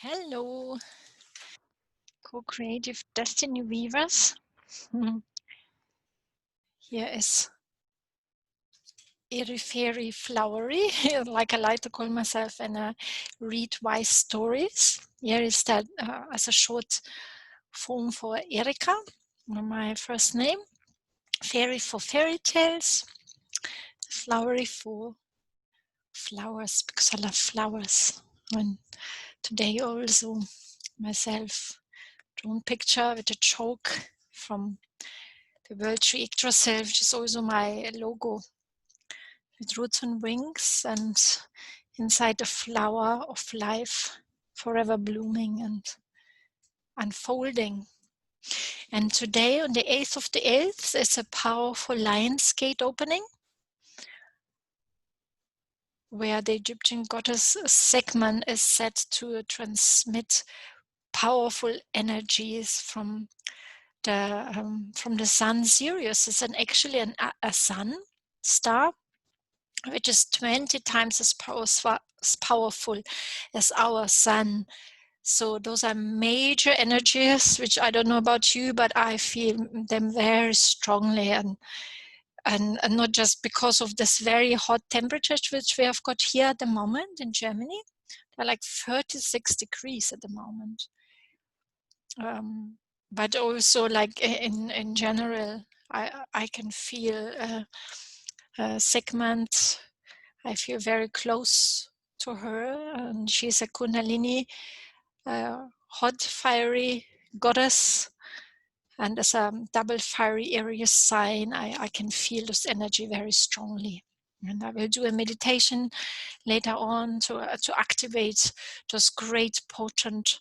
Hello, co-creative destiny weavers. Mhm. Here is airy fairy flowery, like I like to call myself, and read wise stories. Here is that as a short form for Erika, my first name. Fairy for fairy tales, flowery for flowers because I love flowers. And today also myself drawn picture with a choke from the World Tree Yggdrasil, which is also my logo, with roots and wings, and inside the flower of life, forever blooming and unfolding. And today, on the 8th of the 8th, is a powerful Lion's Gate opening, where the Egyptian goddess Sekman is said to transmit powerful energies from the sun Sirius. It's actually a sun star, which is 20 times as powerful as our sun. So those are major energies, which I don't know about you, but I feel them very strongly, and not just because of this very hot temperatures which we have got here at the moment in Germany. They're like 36 degrees at the moment. But also like in general, I can feel segments. I feel very close to her, and she's a Kundalini, hot, fiery goddess. And as a double fiery Aries sign, I can feel this energy very strongly. And I will do a meditation later on to activate those great, potent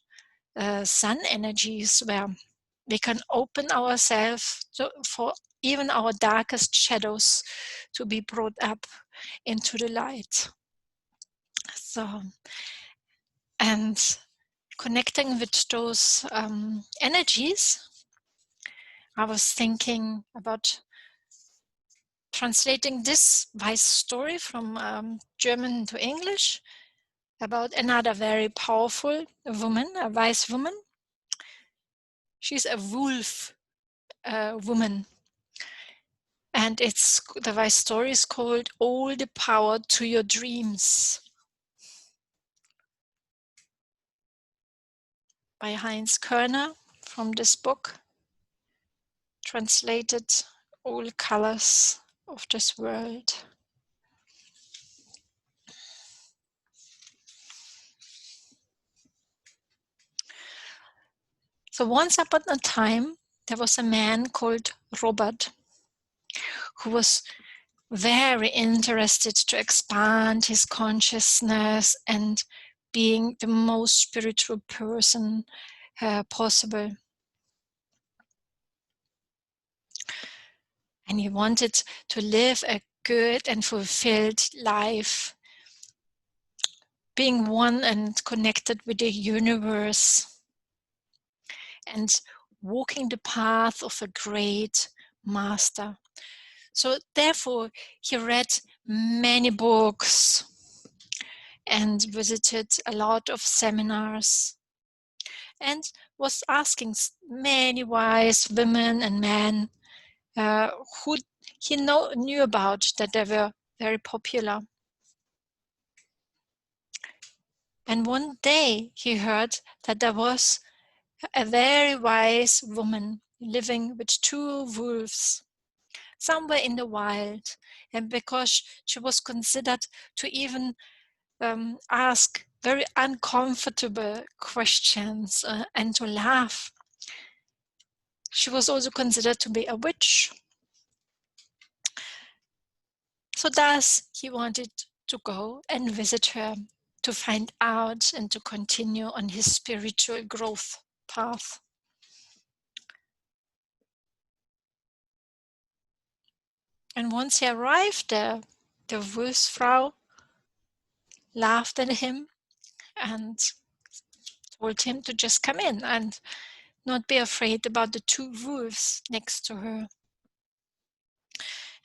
sun energies, where we can open ourselves for even our darkest shadows to be brought up into the light. So, and connecting with those energies, I was thinking about translating this wise story from German to English about another very powerful woman, a wise woman. She's a wolf woman. And the wise story is called All the Power to Your Dreams by Heinz Körner from this book, translated All Colors of This World. So once upon a time, there was a man called Robert who was very interested to expand his consciousness and being the most spiritual person possible. And he wanted to live a good and fulfilled life, being one and connected with the universe, and walking the path of a great master. So therefore, he read many books and visited a lot of seminars, and was asking many wise women and men who he knew about, that they were very popular. And one day he heard that there was a very wise woman living with 2 wolves somewhere in the wild. And because she was considered to even ask very uncomfortable questions and to laugh, she was also considered to be a witch. So thus he wanted to go and visit her, to find out and to continue on his spiritual growth path. And once he arrived there, the Wolfsfrau laughed at him and told him to just come in and not be afraid about the 2 wolves next to her.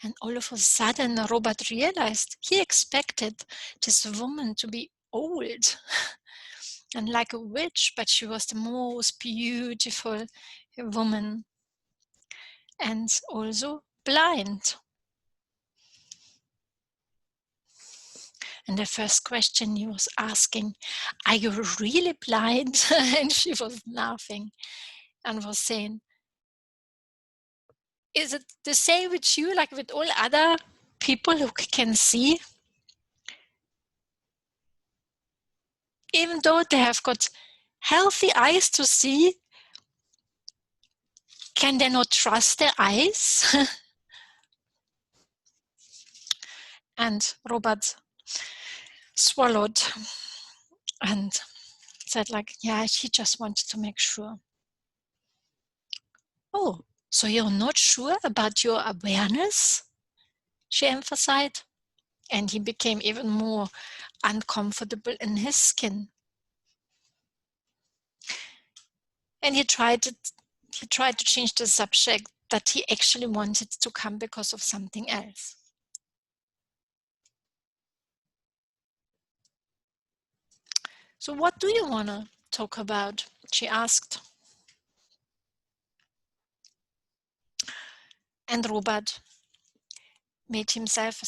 And all of a sudden, Robert realized he expected this woman to be old and like a witch, but she was the most beautiful woman, and also blind. And the first question he was asking, "Are you really blind?" And she was laughing and was saying, "Is it the same with you, like with all other people who can see? Even though they have got healthy eyes to see, can they not trust their eyes?" And Robert swallowed and said like, yeah, he just wanted to make sure. "Oh, so you're not sure about your awareness?" she emphasized. And he became even more uncomfortable in his skin. And he tried to change the subject, that he actually wanted to come because of something else. "So what do you want to talk about?" she asked. And Robert rolled himself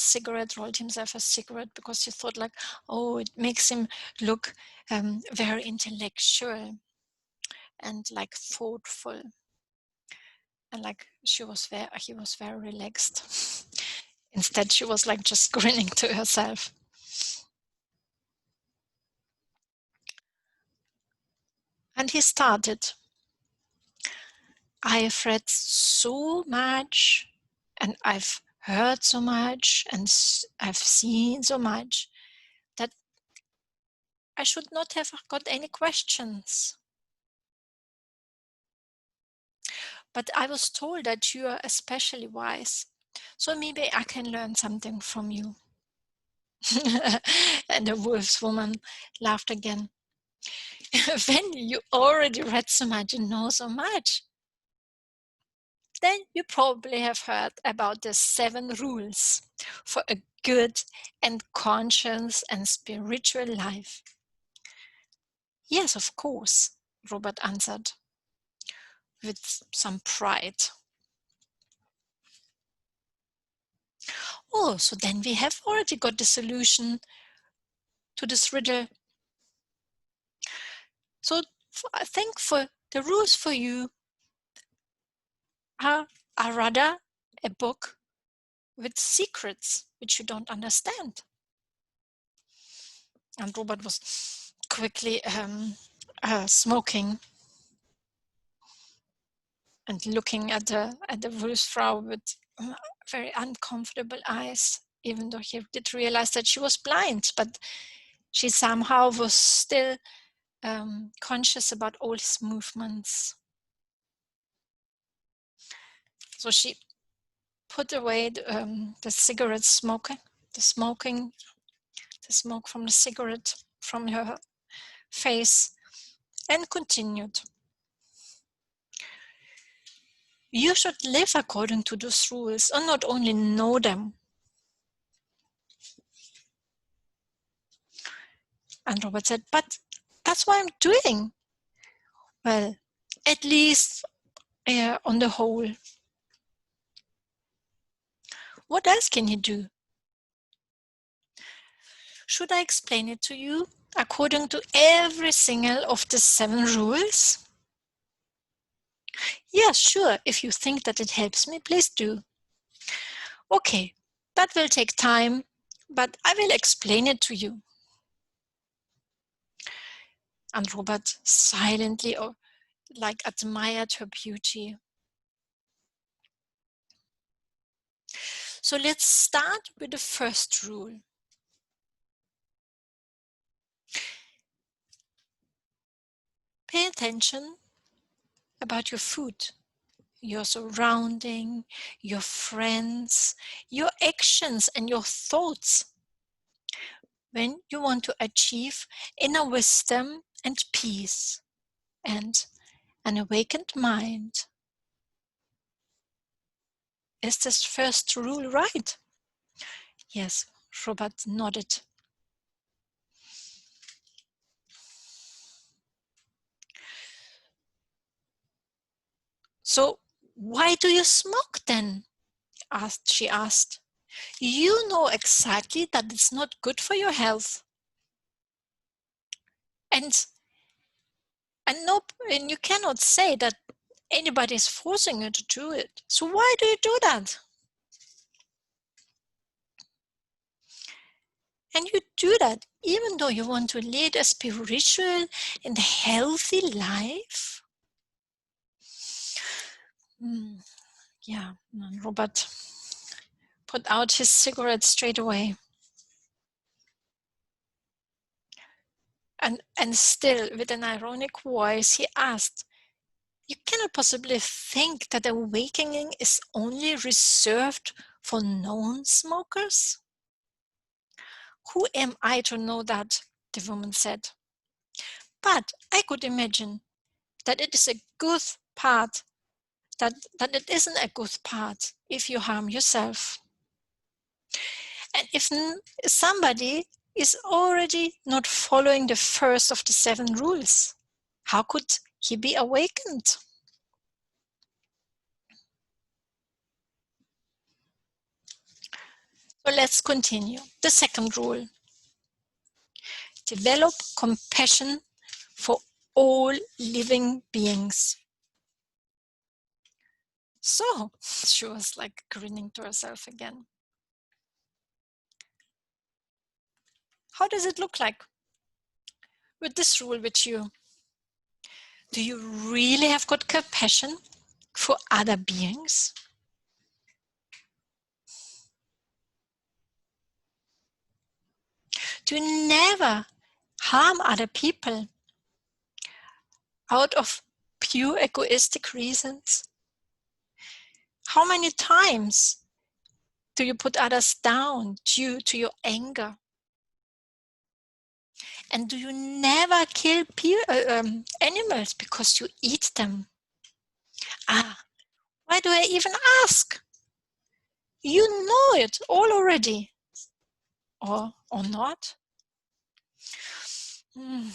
a cigarette, because he thought like, oh, it makes him look very intellectual and like thoughtful. And like he was very relaxed. Instead, she was like just grinning to herself. And he started. "I've read so much, and I've heard so much, and I've seen so much, that I should not have got any questions. But I was told that you are especially wise, so maybe I can learn something from you." And the wolf's woman laughed again. "When you already read so much and know so much, then you probably have heard about the 7 rules for a good and conscious and spiritual life." "Yes, of course," Robert answered with some pride. "Oh, so then we have already got the solution to this riddle. So I think for the rules for you are rather a book with secrets which you don't understand." And Robert was quickly smoking and looking at the Wolfsfrau with very uncomfortable eyes, even though he did realize that she was blind, but she somehow was still conscious about all his movements. So she put away the cigarette smoking, the smoke from the cigarette from her face, and continued. "You should live according to those rules and not only know them." And Robert said, "But that's what I'm doing." "Well, at least on the whole. What else can you do?" "Should I explain it to you according to every single of the 7 rules?" "Yes, sure. If you think that it helps me, please do." "Okay, that will take time, but I will explain it to you." And Robert silently admired her beauty. So let's start with the first rule. Pay attention about your food, your surrounding, your friends, your actions, and your thoughts when you want to achieve inner wisdom and peace and an awakened mind. Is this first rule right? Yes, Robert nodded. So why do you smoke then? She asked. You know exactly that it's not good for your health. And and you cannot say that anybody is forcing you to do it. So why do you do that? And you do that even though you want to lead a spiritual and healthy life? Yeah, and Robert put out his cigarette straight away. And still, with an ironic voice, he asked, you cannot possibly think that awakening is only reserved for non-smokers? Who am I to know that? The woman said. But I could imagine that it is a good part, that it isn't a good part if you harm yourself. And if somebody is already not following the first of the 7 rules, how could he be awakened? So let's continue. The second rule. Develop compassion for all living beings. So, she was like grinning to herself again. How does it look like with this rule with you? Do you really have got compassion for other beings? Do you never harm other people out of pure egoistic reasons? How many times do you put others down due to your anger? And do you never kill animals because you eat them? Why do I even ask? You know it all already. Or not? And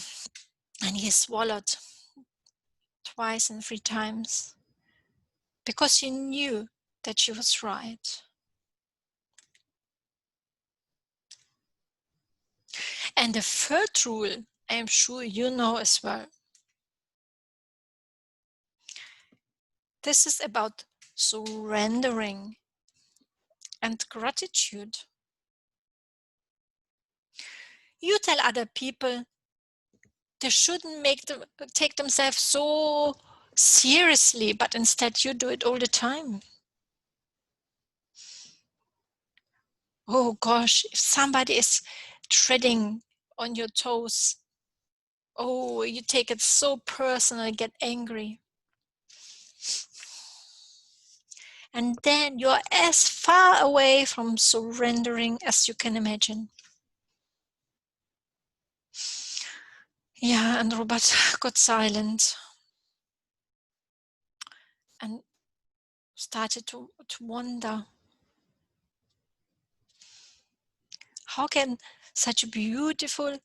he swallowed twice and 3 times because he knew that she was right. And the third rule, I am sure you know as well. This is about surrendering and gratitude. You tell other people they shouldn't take themselves so seriously, but instead you do it all the time. Oh gosh, if somebody is treading on your toes, oh, you take it so personal and get angry. And then you're as far away from surrendering as you can imagine. Yeah, and Robert got silent and started to wonder, how can such a beautiful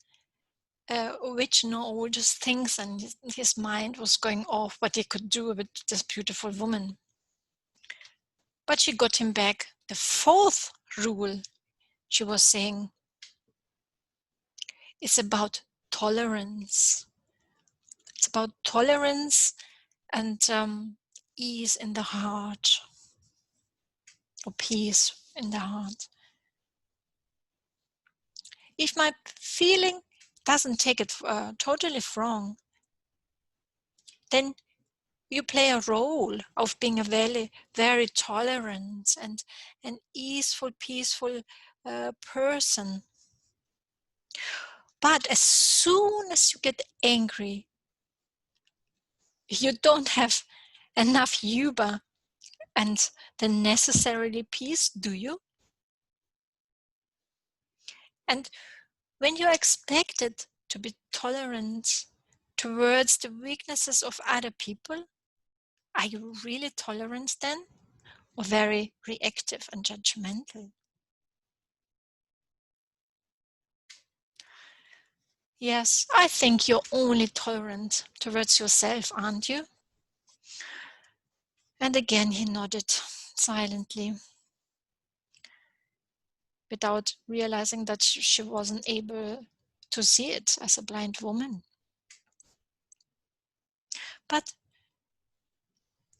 witch know all these things? And his mind was going off what he could do with this beautiful woman. But she got him back. The fourth rule, she was saying, is about tolerance. It's about tolerance and ease in the heart, or peace in the heart. If my feeling doesn't take it totally wrong, then you play a role of being a very, very tolerant and an easeful, peaceful person. But as soon as you get angry, you don't have enough yuba and the necessary peace, do you? And when you're expected to be tolerant towards the weaknesses of other people, are you really tolerant then? Or very reactive and judgmental? Yes, I think you're only tolerant towards yourself, aren't you? And again he nodded silently, without realizing that she wasn't able to see it as a blind woman. But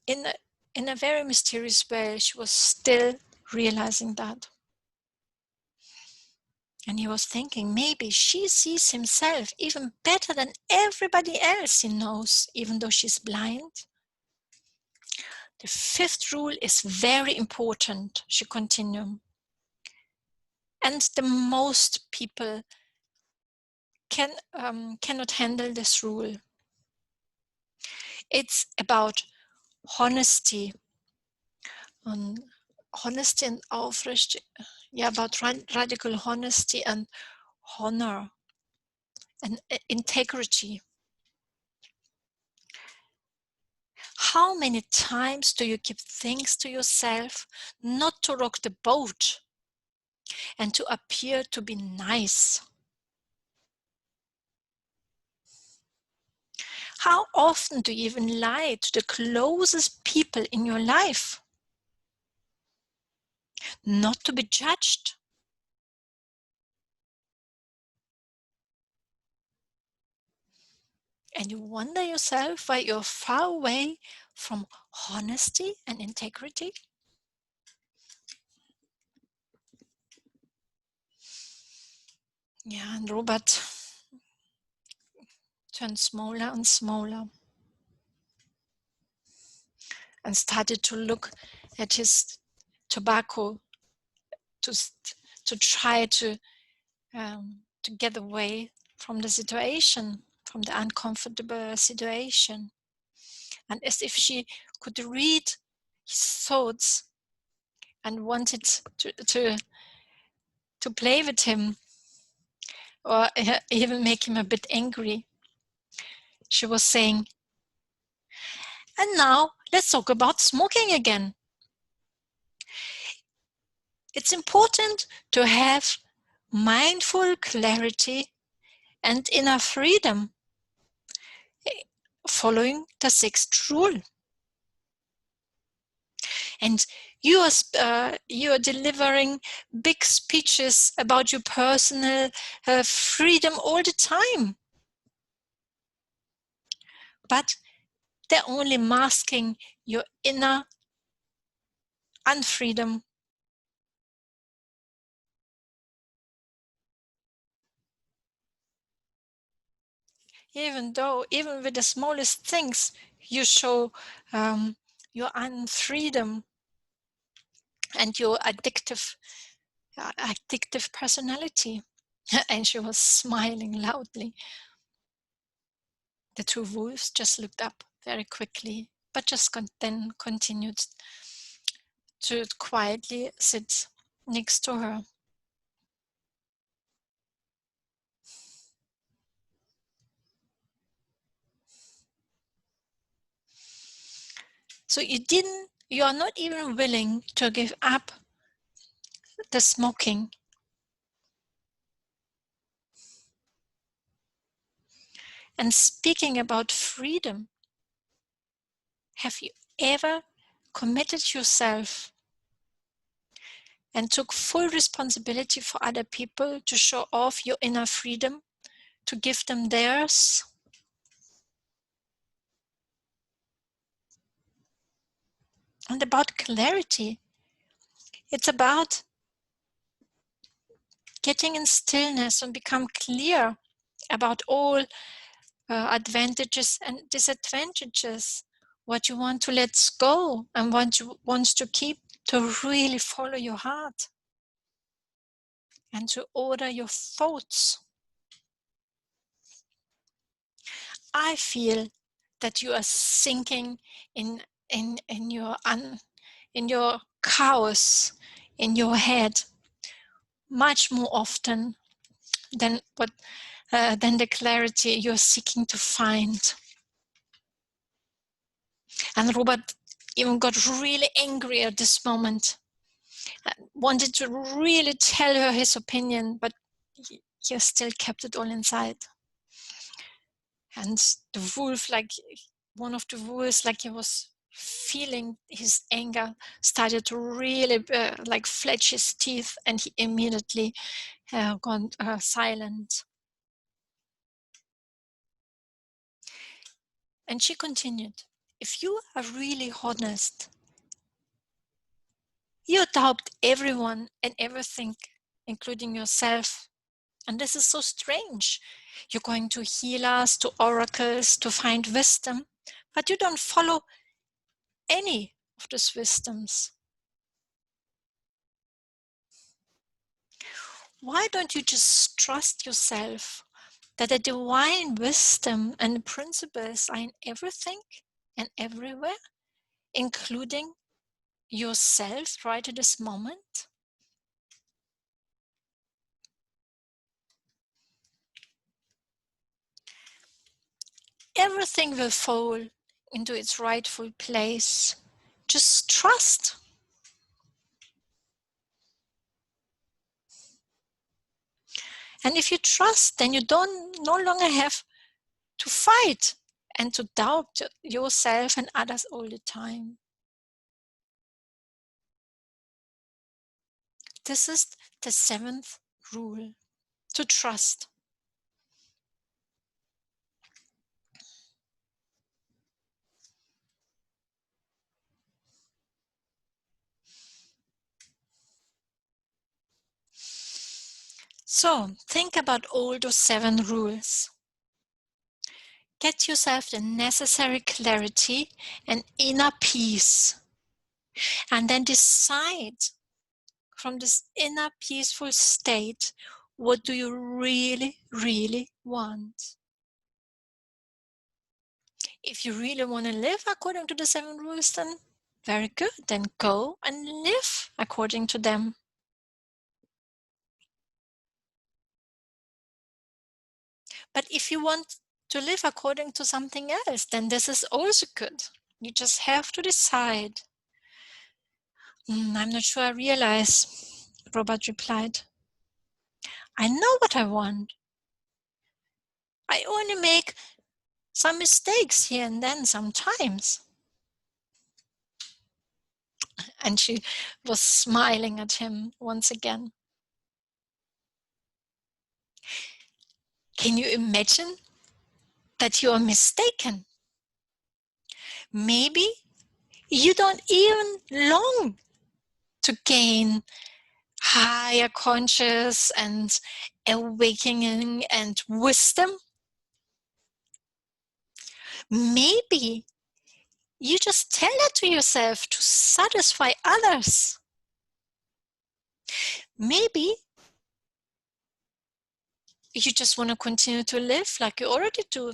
in a very mysterious way, she was still realizing that. And he was thinking, maybe she sees himself even better than everybody else he knows, even though she's blind. The fifth rule is very important, she continued. And the most people cannot handle this rule. It's about honesty. Honesty and aufrichtig. Yeah, about radical honesty and honor and integrity. How many times do you keep things to yourself, not to rock the boat and to appear to be nice? How often do you even lie to the closest people in your life? Not to be judged. And you wonder yourself why you're far away from honesty and integrity? Yeah, and Robert turned smaller and smaller and started to look at his tobacco to try to get away from the situation, from the uncomfortable situation. And as if she could read his thoughts and wanted to play with him or even make him a bit angry, she was saying, and now let's talk about smoking again. It's important to have mindful clarity and inner freedom, following the sixth rule. And you are delivering big speeches about your personal freedom all the time, but they're only masking your inner unfreedom. Even with the smallest things, you show your unfreedom and your addictive personality. And she was smiling loudly. The two wolves just looked up very quickly, but just then continued to quietly sit next to her. So you are not even willing to give up the smoking. And speaking about freedom, have you ever committed yourself and took full responsibility for other people to show off your inner freedom, to give them theirs? And about clarity, it's about getting in stillness and become clear about all advantages and disadvantages, what you want to let go and what you want to keep, to really follow your heart and to order your thoughts. I feel that you are sinking in your chaos in your head much more often than the clarity you're seeking to find. And Robert even got really angry at this moment, wanted to really tell her his opinion, but he still kept it all inside. And the wolf, like one of the wolves, like he was feeling his anger, started to really like fletch his teeth, and he immediately gone silent. And she continued, if you are really honest, you doubt everyone and everything, including yourself. And this is so strange. You're going to healers, to oracles, to find wisdom, but you don't follow any of these wisdoms. Why don't you just trust yourself that the divine wisdom and principles are in everything and everywhere, including yourself right at this moment? Everything will fall into its rightful place. Just trust. And if you trust, then you no longer have to fight and to doubt yourself and others all the time. This is the 7th rule, to trust. So think about all those 7 rules. Get yourself the necessary clarity and inner peace. And then decide from this inner peaceful state, what do you really, really want? If you really want to live according to the 7 rules, then very good. Then go and live according to them. But if you want to live according to something else, then this is also good. You just have to decide. I'm not sure I realize, Robert replied. I know what I want. I only make some mistakes here and then sometimes. And she was smiling at him once again. Can you imagine that you are mistaken? Maybe you don't even long to gain higher conscious and awakening and wisdom. Maybe you just tell that to yourself to satisfy others. Maybe you just want to continue to live like you already do.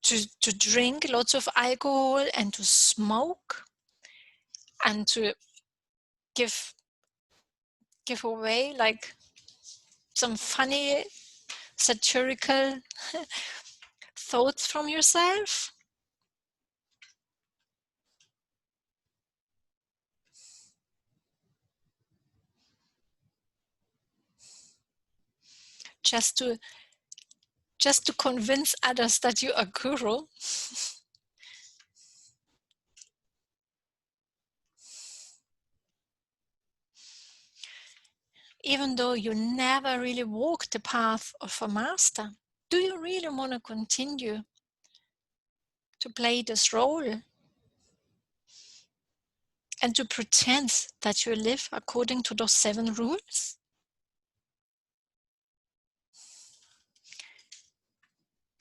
To drink lots of alcohol and to smoke and to give away like some funny satirical thoughts from yourself. Just to convince others that you are guru. Even though you never really walked the path of a master, do you really want to continue to play this role and to pretend that you live according to those 7 rules?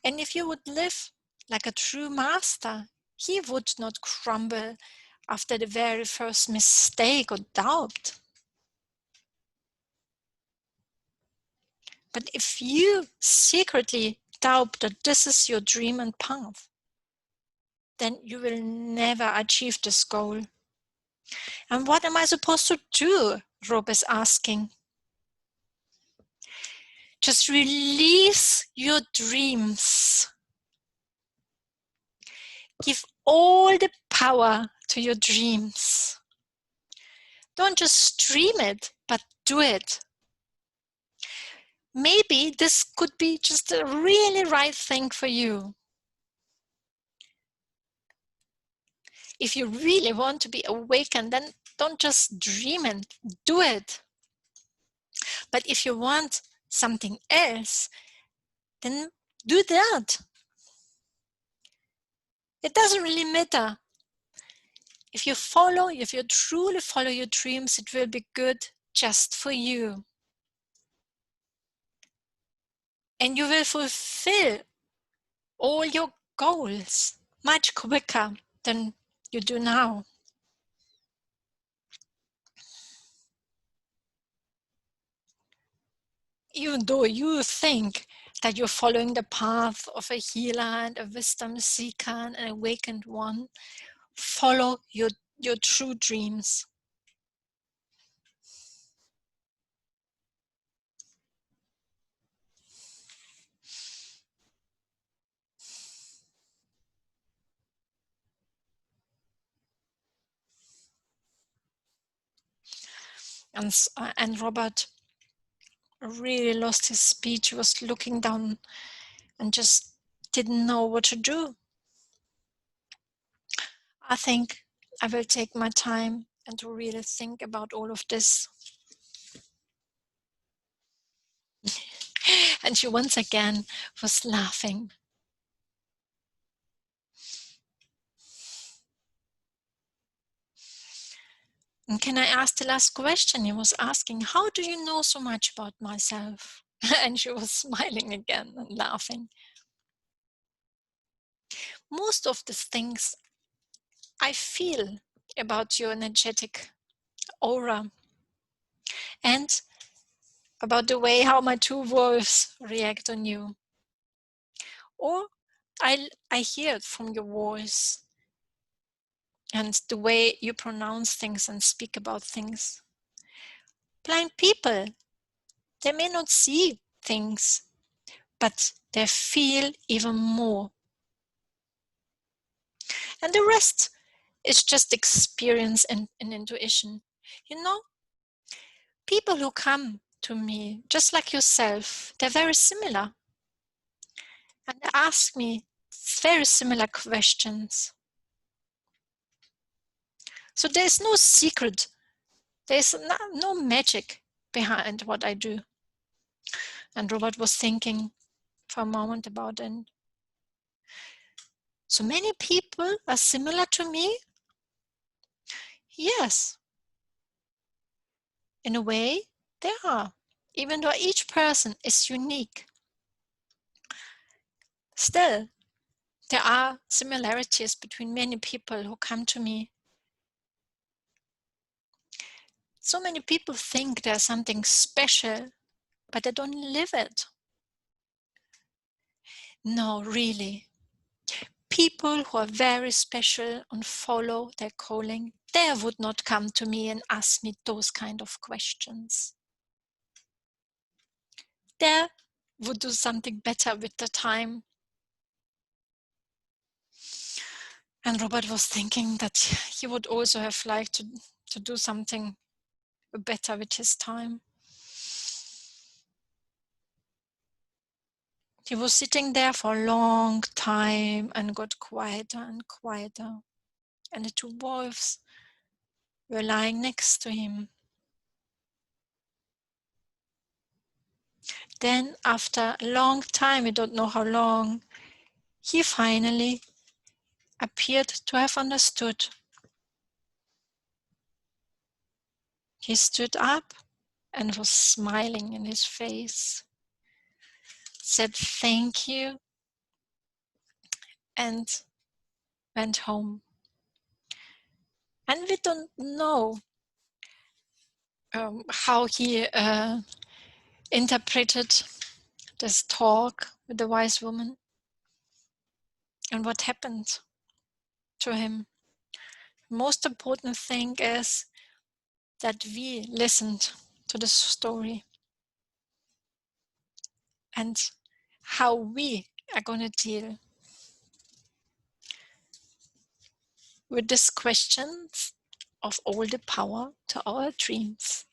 And if you would live like a true master, he would not crumble after the very first mistake or doubt. But if you secretly doubt that this is your dream and path, then you will never achieve this goal. And what am I supposed to do? Rob is asking. Just release your dreams. Give all the power to your dreams. Don't just dream it, but do it. Maybe this could be just the really right thing for you. If you really want to be awakened, then don't just dream and do it. But if you want something else, then do that. It doesn't really matter. If you truly follow your dreams, it will be good just for you. And you will fulfill all your goals much quicker than you do now. Even though you think that you're following the path of a healer and a wisdom seeker and an awakened one, follow your true dreams. And Robert really lost his speech. He was looking down and just didn't know what to do. I think I will take my time and to really think about all of this. And she once again was laughing. And can I ask the last question? He was asking, how do you know so much about myself? And she was smiling again and laughing. Most of the things I feel about your energetic aura and about the way how my two wolves react on you. Or I hear it from your voice and the way you pronounce things and speak about things. Blind people, they may not see things, but they feel even more. And the rest is just experience and intuition. You know, people who come to me, just like yourself, they're very similar. And they ask me very similar questions. So there's no secret. There's no magic behind what I do. And Robert was thinking for a moment about it. So many people are similar to me? Yes. In a way, they are. Even though each person is unique. Still, there are similarities between many people who come to me. So many people think there's something special, but they don't live it. No, really. People who are very special and follow their calling, they would not come to me and ask me those kind of questions. They would do something better with the time. And Robert was thinking that he would also have liked to do something better with his time. He was sitting there for a long time and got quieter and quieter. And the two wolves were lying next to him. Then after a long time, we don't know how long, he finally appeared to have understood. He stood up and was smiling in his face, said thank you, and went home. And we don't know how he interpreted this talk with the wise woman and what happened to him. Most important thing is that we listened to the story and how we are going to deal with these questions of all the power to our dreams.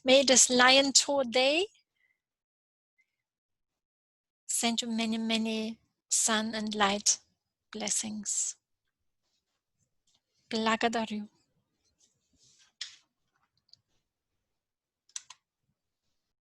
May this Lion Tour Day send you many, many sun and light blessings. Благодарю.